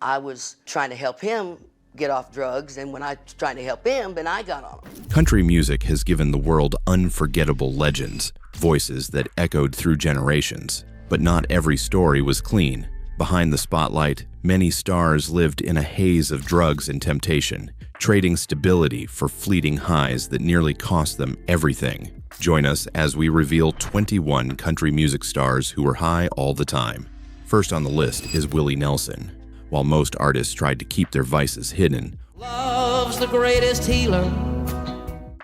I was trying to help him get off drugs, and when I was trying to help him, then I got on them. Country music has given the world unforgettable legends, voices that echoed through generations. But not every story was clean. Behind the spotlight, many stars lived in a haze of drugs and temptation, trading stability for fleeting highs that nearly cost them everything. Join us as we reveal 21 country music stars who were high all the time. First on the list is Willie Nelson. While most artists tried to keep their vices hidden, love's the greatest healer.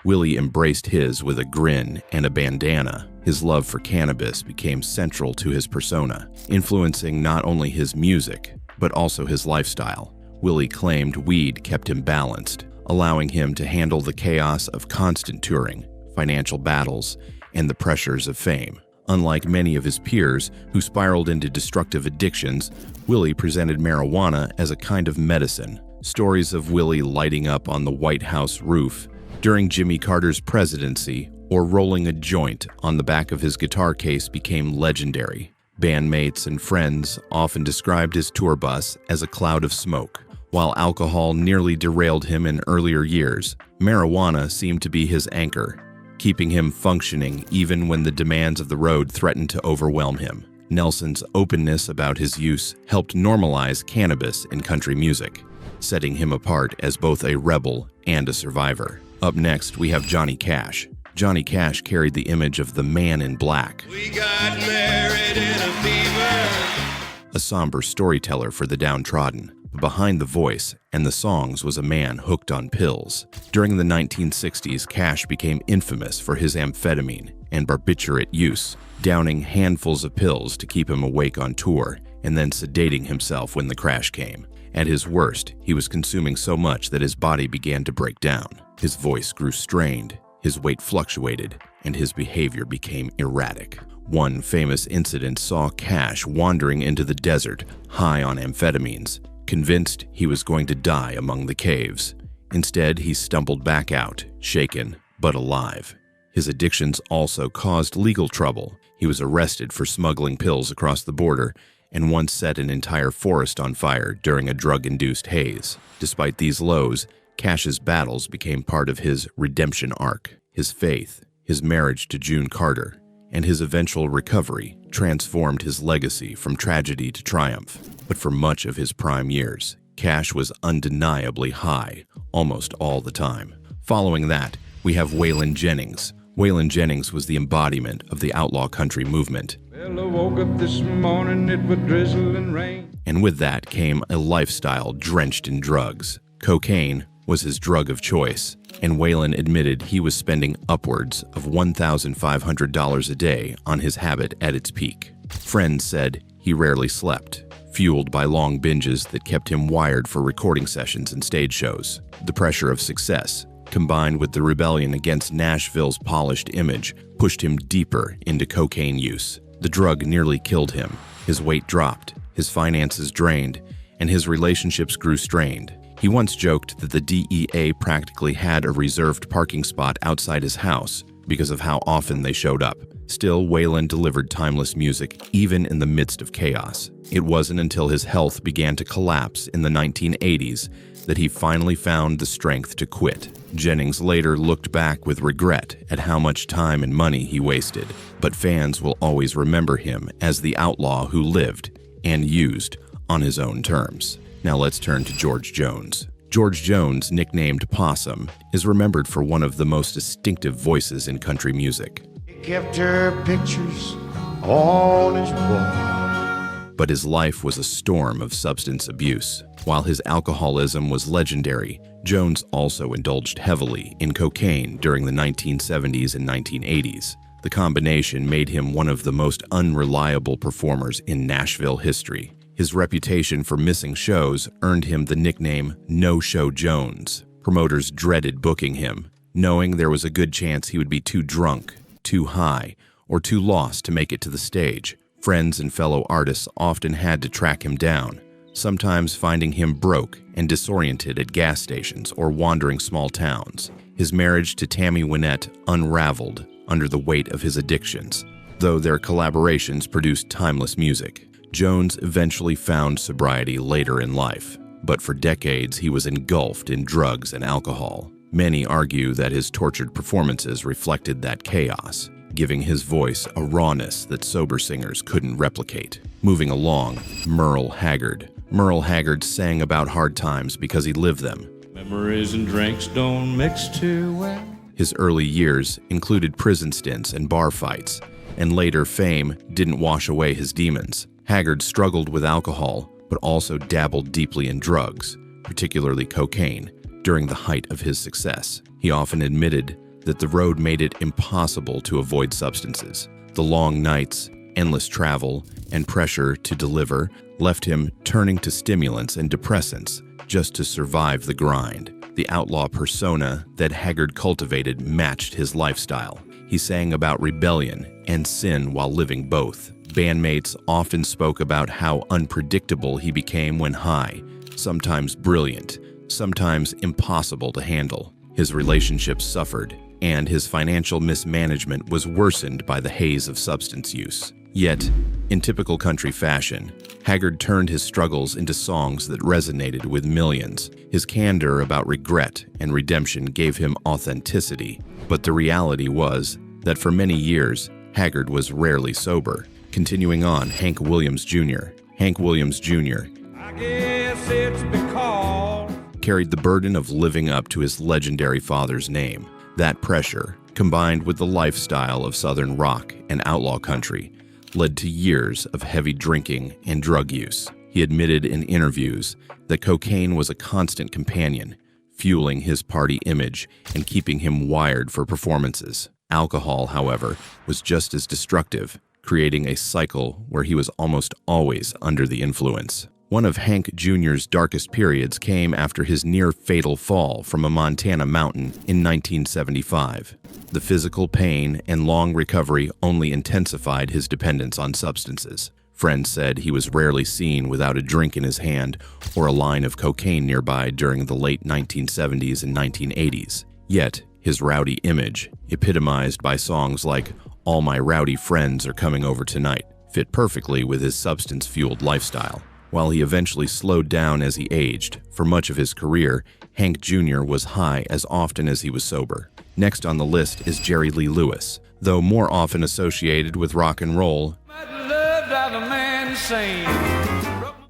Willie embraced his with a grin and a bandana. His love for cannabis became central to his persona, influencing not only his music, but also his lifestyle. Willie claimed weed kept him balanced, allowing him to handle the chaos of constant touring, financial battles, and the pressures of fame. Unlike many of his peers who spiraled into destructive addictions, Willie presented marijuana as a kind of medicine. Stories of Willie lighting up on the White House roof during Jimmy Carter's presidency or rolling a joint on the back of his guitar case became legendary. Bandmates and friends often described his tour bus as a cloud of smoke. While alcohol nearly derailed him in earlier years, marijuana seemed to be his anchor, keeping him functioning even when the demands of the road threatened to overwhelm him. Nelson's openness about his use helped normalize cannabis in country music, setting him apart as both a rebel and a survivor. Up next, we have Johnny Cash. Johnny Cash carried the image of the man in black, We got married in a fever. a somber storyteller for the downtrodden. Behind the voice and the songs was a man hooked on pills. During the 1960s, Cash became infamous for his amphetamine and barbiturate use, downing handfuls of pills to keep him awake on tour and then sedating himself when the crash came. At his worst, he was consuming so much that his body began to break down. His voice grew strained, his weight fluctuated, and his behavior became erratic. One famous incident saw Cash wandering into the desert, high on amphetamines, convinced he was going to die among the caves. Instead, he stumbled back out, shaken but alive. His addictions also caused legal trouble. He was arrested for smuggling pills across the border and once set an entire forest on fire during a drug-induced haze. Despite these lows, Cash's battles became part of his redemption arc. His faith, his marriage to June Carter, and his eventual recovery transformed his legacy from tragedy to triumph. But for much of his prime years, Cash was undeniably high, almost all the time. Following that, we have Waylon Jennings. Waylon Jennings was the embodiment of the outlaw country movement. Well, I woke up this morning, it would drizzle and rain. And with that came a lifestyle drenched in drugs. Cocaine was his drug of choice, and Waylon admitted he was spending upwards of $1,500 a day on his habit at its peak. Friends said he rarely slept, fueled by long binges that kept him wired for recording sessions and stage shows. The pressure of success, combined with the rebellion against Nashville's polished image, pushed him deeper into cocaine use. The drug nearly killed him. His weight dropped, his finances drained, and his relationships grew strained. He once joked that the DEA practically had a reserved parking spot outside his house because of how often they showed up. Still, Waylon delivered timeless music even in the midst of chaos. It wasn't until his health began to collapse in the 1980s that he finally found the strength to quit. Jennings later looked back with regret at how much time and money he wasted, but fans will always remember him as the outlaw who lived and used on his own terms. Now let's turn to George Jones. George Jones, nicknamed Possum, is remembered for one of the most distinctive voices in country music. He kept her pictures on his wall. But his life was a storm of substance abuse. While his alcoholism was legendary, Jones also indulged heavily in cocaine during the 1970s and 1980s. The combination made him one of the most unreliable performers in Nashville history. His reputation for missing shows earned him the nickname No-Show Jones. Promoters dreaded booking him, knowing there was a good chance he would be too drunk, too high, or too lost to make it to the stage. Friends and fellow artists often had to track him down, sometimes finding him broke and disoriented at gas stations or wandering small towns. His marriage to Tammy Wynette unraveled under the weight of his addictions, though their collaborations produced timeless music. Jones eventually found sobriety later in life, but for decades he was engulfed in drugs and alcohol. Many argue that his tortured performances reflected that chaos, giving his voice a rawness that sober singers couldn't replicate. Moving along, Merle Haggard. Merle Haggard sang about hard times because he lived them. Memories and drinks don't mix too well. His early years included prison stints and bar fights, and later fame didn't wash away his demons. Haggard struggled with alcohol, but also dabbled deeply in drugs, particularly cocaine, during the height of his success. He often admitted that the road made it impossible to avoid substances. The long nights, endless travel, and pressure to deliver left him turning to stimulants and depressants just to survive the grind. The outlaw persona that Haggard cultivated matched his lifestyle. He sang about rebellion and sin while living both. Bandmates often spoke about how unpredictable he became when high, sometimes brilliant, sometimes impossible to handle. His relationships suffered, and his financial mismanagement was worsened by the haze of substance use. Yet, in typical country fashion, Haggard turned his struggles into songs that resonated with millions. His candor about regret and redemption gave him authenticity, but the reality was that for many years, Haggard was rarely sober. Continuing on, Hank Williams Jr. Hank Williams Jr. I guess it's because carried the burden of living up to his legendary father's name. That pressure, combined with the lifestyle of Southern rock and outlaw country, led to years of heavy drinking and drug use. He admitted in interviews that cocaine was a constant companion, fueling his party image and keeping him wired for performances. Alcohol, however, was just as destructive, creating a cycle where he was almost always under the influence. One of Hank Jr.'s darkest periods came after his near-fatal fall from a Montana mountain in 1975. The physical pain and long recovery only intensified his dependence on substances. Friends said he was rarely seen without a drink in his hand or a line of cocaine nearby during the late 1970s and 1980s. Yet, his rowdy image, epitomized by songs like "All My Rowdy Friends Are Coming Over Tonight," fit perfectly with his substance-fueled lifestyle. While he eventually slowed down as he aged, for much of his career, Hank Jr. was high as often as he was sober. Next on the list is Jerry Lee Lewis. Though more often associated with rock and roll,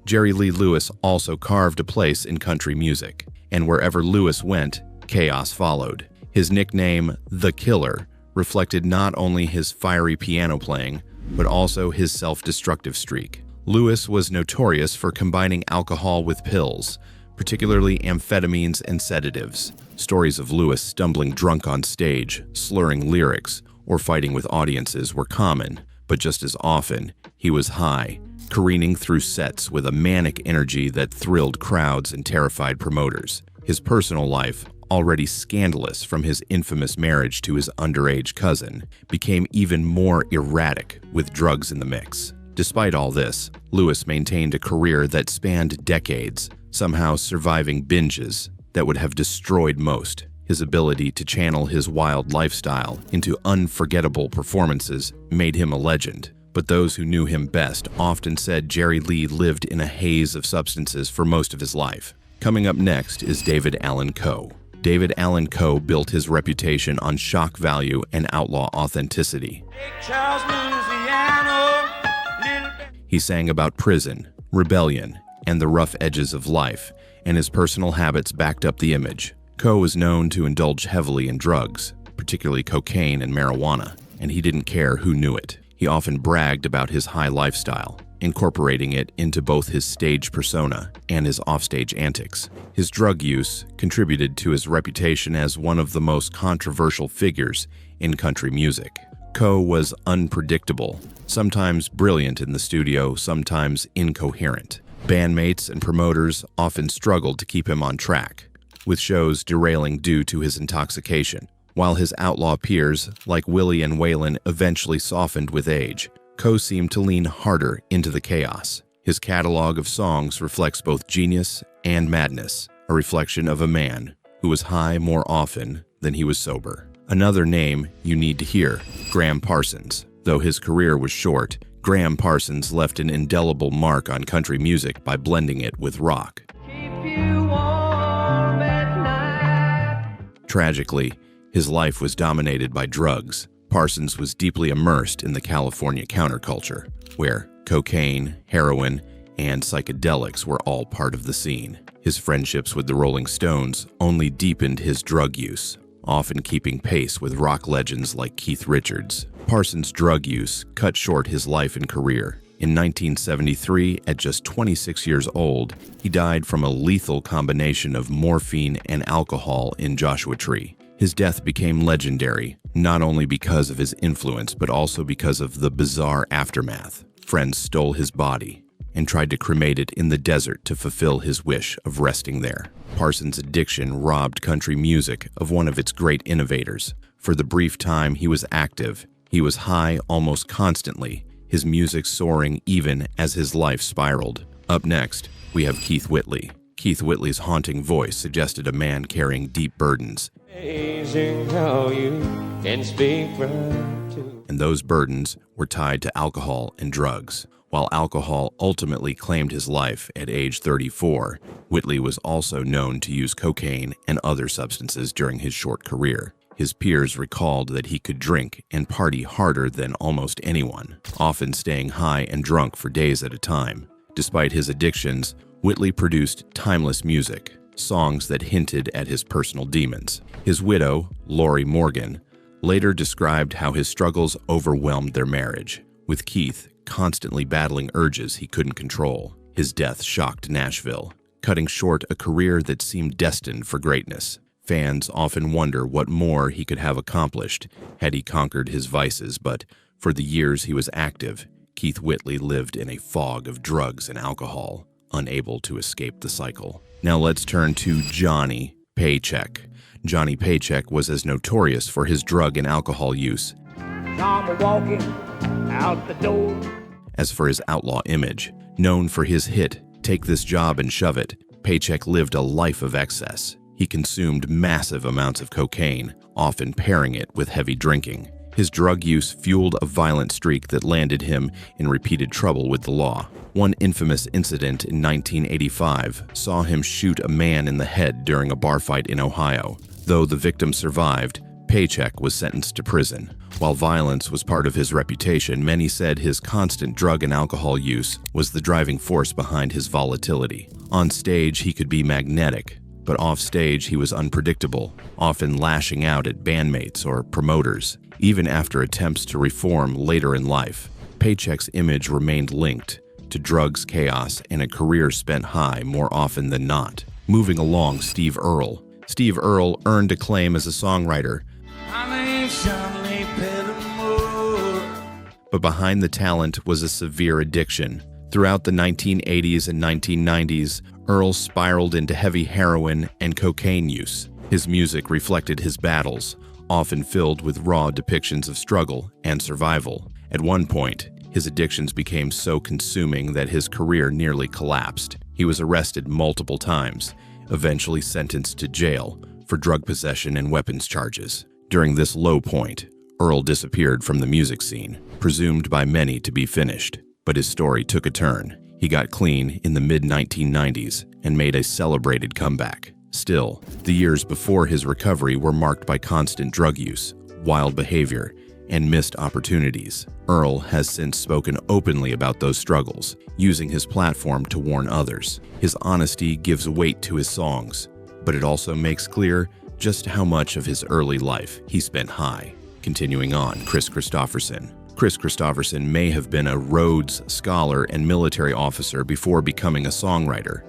Jerry Lee Lewis also carved a place in country music, and wherever Lewis went, chaos followed. His nickname, The Killer, reflected not only his fiery piano playing, but also his self-destructive streak. Lewis was notorious for combining alcohol with pills, particularly amphetamines and sedatives. Stories of Lewis stumbling drunk on stage, slurring lyrics, or fighting with audiences were common, but just as often, he was high, careening through sets with a manic energy that thrilled crowds and terrified promoters. His personal life, already scandalous from his infamous marriage to his underage cousin, became even more erratic with drugs in the mix. Despite all this, Lewis maintained a career that spanned decades, somehow surviving binges that would have destroyed most. His ability to channel his wild lifestyle into unforgettable performances made him a legend, but those who knew him best often said Jerry Lee lived in a haze of substances for most of his life. Coming up next is David Allan Coe. David Allan Coe built his reputation on shock value and outlaw authenticity. He sang about prison, rebellion, and the rough edges of life, and his personal habits backed up the image. Coe was known to indulge heavily in drugs, particularly cocaine and marijuana, and he didn't care who knew it. He often bragged about his high lifestyle, incorporating it into both his stage persona and his offstage antics. His drug use contributed to his reputation as one of the most controversial figures in country music. Coe was unpredictable, sometimes brilliant in the studio, sometimes incoherent. Bandmates and promoters often struggled to keep him on track, with shows derailing due to his intoxication. While his outlaw peers, like Willie and Waylon, eventually softened with age, Coe seemed to lean harder into the chaos. His catalog of songs reflects both genius and madness, a reflection of a man who was high more often than he was sober. Another name you need to hear, Graham Parsons. Though his career was short, Graham Parsons left an indelible mark on country music by blending it with rock. Tragically, his life was dominated by drugs. Parsons was deeply immersed in the California counterculture, where cocaine, heroin, and psychedelics were all part of the scene. His friendships with the Rolling Stones only deepened his drug use, often keeping pace with rock legends like Keith Richards. Parsons' drug use cut short his life and career. In 1973, at just 26 years old, he died from a lethal combination of morphine and alcohol in Joshua Tree. His death became legendary, not only because of his influence, but also because of the bizarre aftermath. Friends stole his body and tried to cremate it in the desert to fulfill his wish of resting there. Parsons' addiction robbed country music of one of its great innovators. For the brief time he was active, he was high almost constantly, his music soaring even as his life spiraled. Up next, we have Keith Whitley. Keith Whitley's haunting voice suggested a man carrying deep burdens. Amazing how you can speak right to. And those burdens were tied to alcohol and drugs. While alcohol ultimately claimed his life at age 34, Whitley was also known to use cocaine and other substances during his short career. His peers recalled that he could drink and party harder than almost anyone, often staying high and drunk for days at a time. Despite his addictions, Whitley produced timeless music, songs that hinted at his personal demons. His widow, Lori Morgan, later described how his struggles overwhelmed their marriage, with Keith constantly battling urges he couldn't control. His death shocked Nashville, cutting short a career that seemed destined for greatness. Fans often wonder what more he could have accomplished had he conquered his vices, but for the years he was active, Keith Whitley lived in a fog of drugs and alcohol, unable to escape the cycle. Now let's turn to Johnny Paycheck. Johnny Paycheck was as notorious for his drug and alcohol use Walking out the door. as for his outlaw image. Known for his hit, Take This Job and Shove It, Paycheck lived a life of excess. He consumed massive amounts of cocaine, often pairing it with heavy drinking. His drug use fueled a violent streak that landed him in repeated trouble with the law. One infamous incident in 1985 saw him shoot a man in the head during a bar fight in Ohio. Though the victim survived, Paycheck was sentenced to prison. While violence was part of his reputation, many said his constant drug and alcohol use was the driving force behind his volatility. On stage, he could be magnetic, but off stage he was unpredictable, often lashing out at bandmates or promoters. Even after attempts to reform later in life, Paycheck's image remained linked to drugs, chaos, and a career spent high more often than not. Moving along, Steve Earle. Steve Earle earned acclaim as a songwriter, but behind the talent was a severe addiction. Throughout the 1980s and 1990s, Earle spiraled into heavy heroin and cocaine use. His music reflected his battles, often filled with raw depictions of struggle and survival. At one point, his addictions became so consuming that his career nearly collapsed. He was arrested multiple times, eventually sentenced to jail for drug possession and weapons charges. During this low point, Earle disappeared from the music scene, presumed by many to be finished. But his story took a turn. He got clean in the mid-1990s and made a celebrated comeback. Still, the years before his recovery were marked by constant drug use, wild behavior, and missed opportunities. Earle has since spoken openly about those struggles, using his platform to warn others. His honesty gives weight to his songs, but it also makes clear just how much of his early life he spent high. Continuing on, Kris Kristofferson. Kris Kristofferson may have been a Rhodes Scholar and military officer before becoming a songwriter.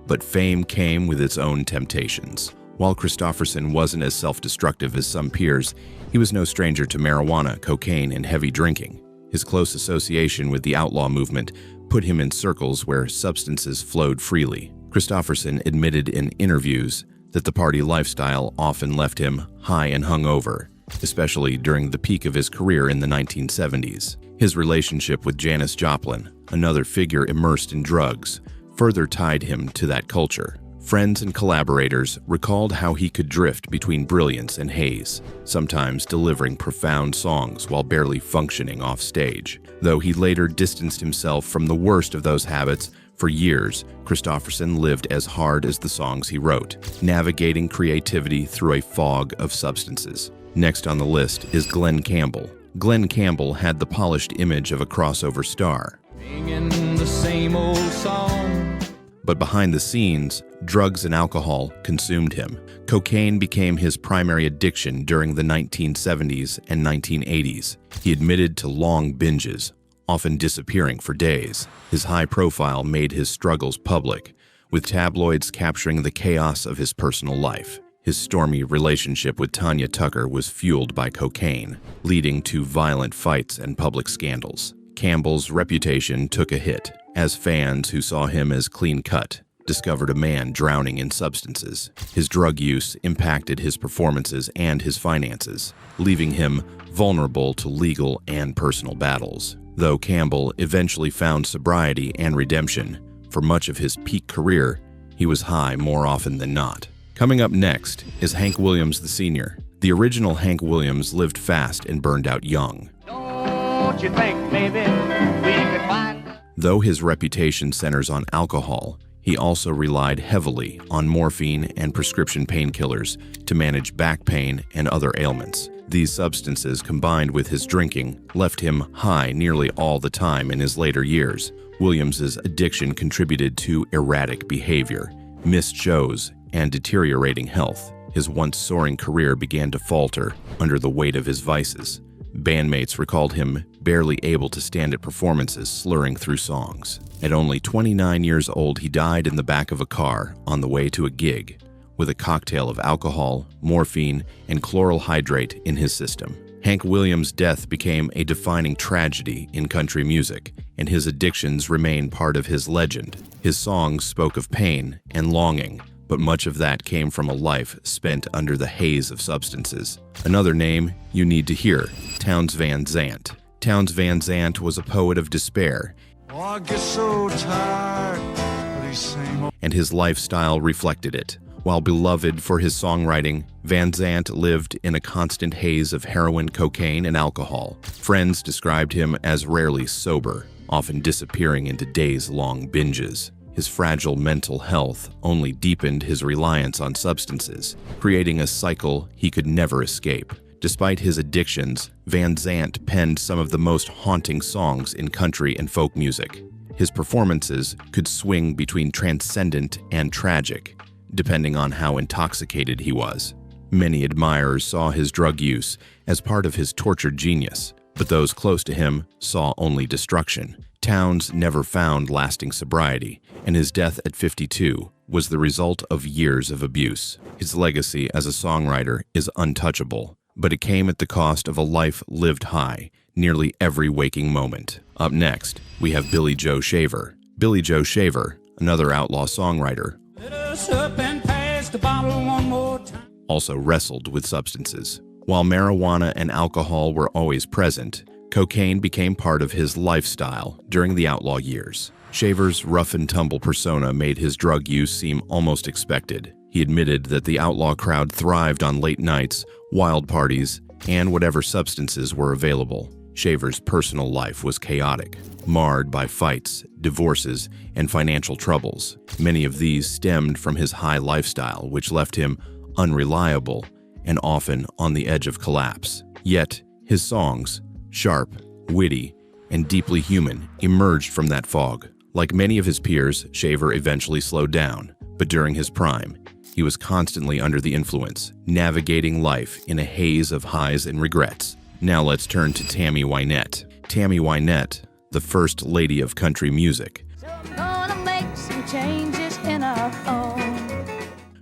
But fame came with its own temptations. While Kristofferson wasn't as self-destructive as some peers, he was no stranger to marijuana, cocaine, and heavy drinking. His close association with the outlaw movement put him in circles where substances flowed freely. Kristofferson admitted in interviews that the party lifestyle often left him high and hungover, especially during the peak of his career in the 1970s. His relationship with Janis Joplin, another figure immersed in drugs, further tied him to that culture. Friends and collaborators recalled how he could drift between brilliance and haze, sometimes delivering profound songs while barely functioning off stage. Though he later distanced himself from the worst of those habits, for years, Kristofferson lived as hard as the songs he wrote, navigating creativity through a fog of substances. Next on the list is Glen Campbell. Glen Campbell had the polished image of a crossover star. Singing the same old song. But behind the scenes, drugs and alcohol consumed him. Cocaine became his primary addiction during the 1970s and 1980s. He admitted to long binges, often disappearing for days. His high profile made his struggles public, with tabloids capturing the chaos of his personal life. His stormy relationship with Tanya Tucker was fueled by cocaine, leading to violent fights and public scandals. Campbell's reputation took a hit, as fans who saw him as clean-cut discovered a man drowning in substances. His drug use impacted his performances and his finances, leaving him vulnerable to legal and personal battles. Though Campbell eventually found sobriety and redemption, for much of his peak career, he was high more often than not. Coming up next is Hank Williams Sr. The original Hank Williams lived fast and burned out young. Don't you think maybe we could find... Though his reputation centers on alcohol, he also relied heavily on morphine and prescription painkillers to manage back pain and other ailments. These substances, combined with his drinking, left him high nearly all the time in his later years. Williams's addiction contributed to erratic behavior, missed shows, and deteriorating health. His once soaring career began to falter under the weight of his vices. Bandmates recalled him barely able to stand at performances, slurring through songs. At only 29 years old, he died in the back of a car on the way to a gig, with a cocktail of alcohol, morphine, and chloral hydrate in his system. Hank Williams' death became a defining tragedy in country music, and his addictions remain part of his legend. His songs spoke of pain and longing, but much of that came from a life spent under the haze of substances. Another name you need to hear, Townes Van Zandt. Townes Van Zandt was a poet of despair, Oh, I get so tired of these same old... and his lifestyle reflected it. While beloved for his songwriting, Van Zandt lived in a constant haze of heroin, cocaine, and alcohol. Friends described him as rarely sober, often disappearing into days-long binges. His fragile mental health only deepened his reliance on substances, creating a cycle he could never escape. Despite his addictions, Van Zandt penned some of the most haunting songs in country and folk music. His performances could swing between transcendent and tragic, depending on how intoxicated he was. Many admirers saw his drug use as part of his tortured genius, but those close to him saw only destruction. Townes never found lasting sobriety, and his death at 52 was the result of years of abuse. His legacy as a songwriter is untouchable, but it came at the cost of a life lived high, nearly every waking moment. Up next, we have Billy Joe Shaver. Billy Joe Shaver, another outlaw songwriter, Let us up and pass the bottle one more time. also wrestled with substances. While marijuana and alcohol were always present, cocaine became part of his lifestyle during the outlaw years. Shaver's rough-and-tumble persona made his drug use seem almost expected. He admitted that the outlaw crowd thrived on late nights, wild parties, and whatever substances were available. Shaver's personal life was chaotic, marred by fights, divorces, and financial troubles. Many of these stemmed from his high lifestyle, which left him unreliable and often on the edge of collapse. Yet, his songs, sharp, witty, and deeply human, emerged from that fog. Like many of his peers, Shaver eventually slowed down, but during his prime, he was constantly under the influence, navigating life in a haze of highs and regrets. Now let's turn to Tammy Wynette. Tammy Wynette, the first lady of country music, So I'm gonna make some changes in our home.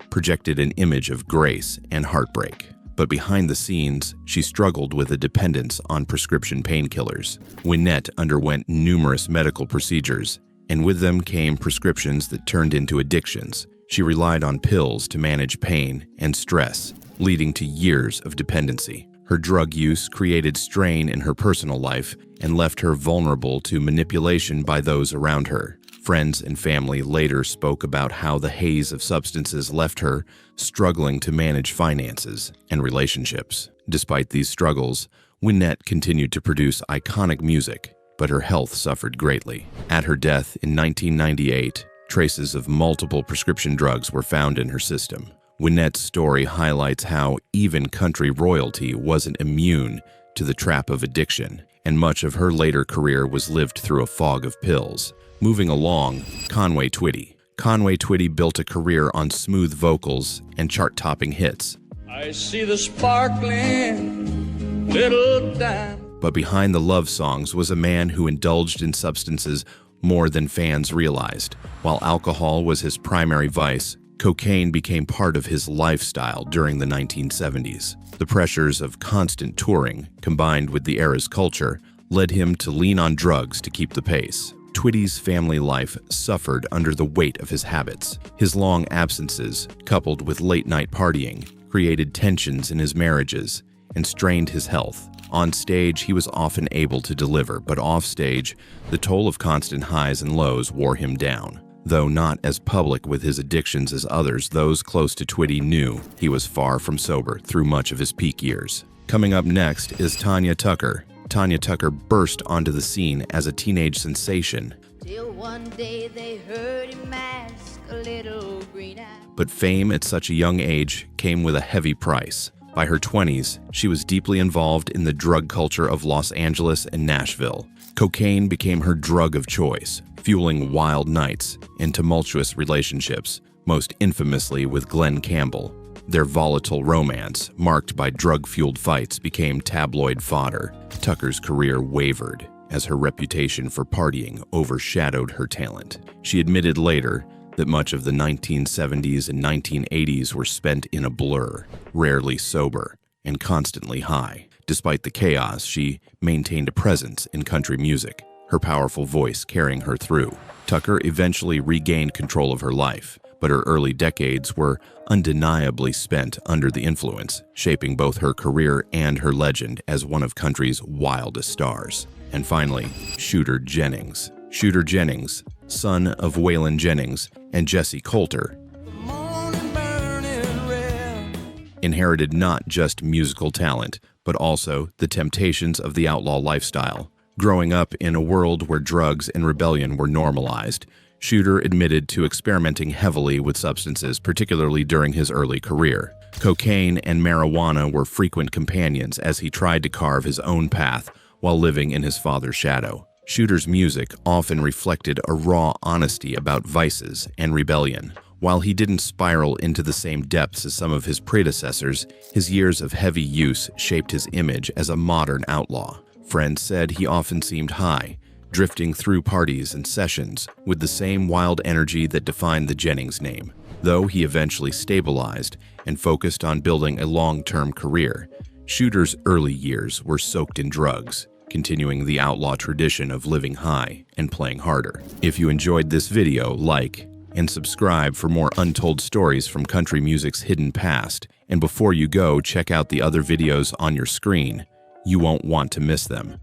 projected an image of grace and heartbreak. But behind the scenes, she struggled with a dependence on prescription painkillers. Wynette underwent numerous medical procedures, and with them came prescriptions that turned into addictions. She relied on pills to manage pain and stress, leading to years of dependency. Her drug use created strain in her personal life and left her vulnerable to manipulation by those around her. Friends and family later spoke about how the haze of substances left her struggling to manage finances and relationships. Despite these struggles, Wynette continued to produce iconic music, but her health suffered greatly. At her death in 1998, traces of multiple prescription drugs were found in her system. Wynette's story highlights how even country royalty wasn't immune to the trap of addiction, and much of her later career was lived through a fog of pills. Moving along, Conway Twitty. Conway Twitty built a career on smooth vocals and chart-topping hits. I see the sparkling little dime. But behind the love songs was a man who indulged in substances more than fans realized. While alcohol was his primary vice, cocaine became part of his lifestyle during the 1970s. The pressures of constant touring, combined with the era's culture, led him to lean on drugs to keep the pace. Twitty's family life suffered under the weight of his habits. His long absences, coupled with late-night partying, created tensions in his marriages and strained his health. On stage, he was often able to deliver, but off-stage, the toll of constant highs and lows wore him down. Though not as public with his addictions as others, those close to Twitty knew he was far from sober through much of his peak years. Coming up next is Tanya Tucker. Tanya Tucker burst onto the scene as a teenage sensation. Till one day they heard him ask a little green-eyed. But fame at such a young age came with a heavy price. By her 20s, she was deeply involved in the drug culture of Los Angeles and Nashville. Cocaine became her drug of choice, fueling wild nights and tumultuous relationships, most infamously with Glen Campbell. Their volatile romance, marked by drug-fueled fights, became tabloid fodder. Tucker's career wavered as her reputation for partying overshadowed her talent. She admitted later that much of the 1970s and 1980s were spent in a blur, rarely sober, and constantly high. Despite the chaos, she maintained a presence in country music, her powerful voice carrying her through. Tucker eventually regained control of her life, but her early decades were undeniably spent under the influence, shaping both her career and her legend as one of country's wildest stars. And finally, Shooter Jennings. Shooter Jennings, son of Waylon Jennings and Jesse Coulter, inherited not just musical talent, but also the temptations of the outlaw lifestyle. Growing up in a world where drugs and rebellion were normalized, Shooter admitted to experimenting heavily with substances, particularly during his early career. Cocaine and marijuana were frequent companions as he tried to carve his own path while living in his father's shadow. Shooter's music often reflected a raw honesty about vices and rebellion. While he didn't spiral into the same depths as some of his predecessors, his years of heavy use shaped his image as a modern outlaw. Friends said he often seemed high, drifting through parties and sessions with the same wild energy that defined the Jennings name. Though he eventually stabilized and focused on building a long-term career, Shooter's early years were soaked in drugs, continuing the outlaw tradition of living high and playing harder. If you enjoyed this video, like and subscribe for more untold stories from country music's hidden past. And before you go, check out the other videos on your screen. You won't want to miss them.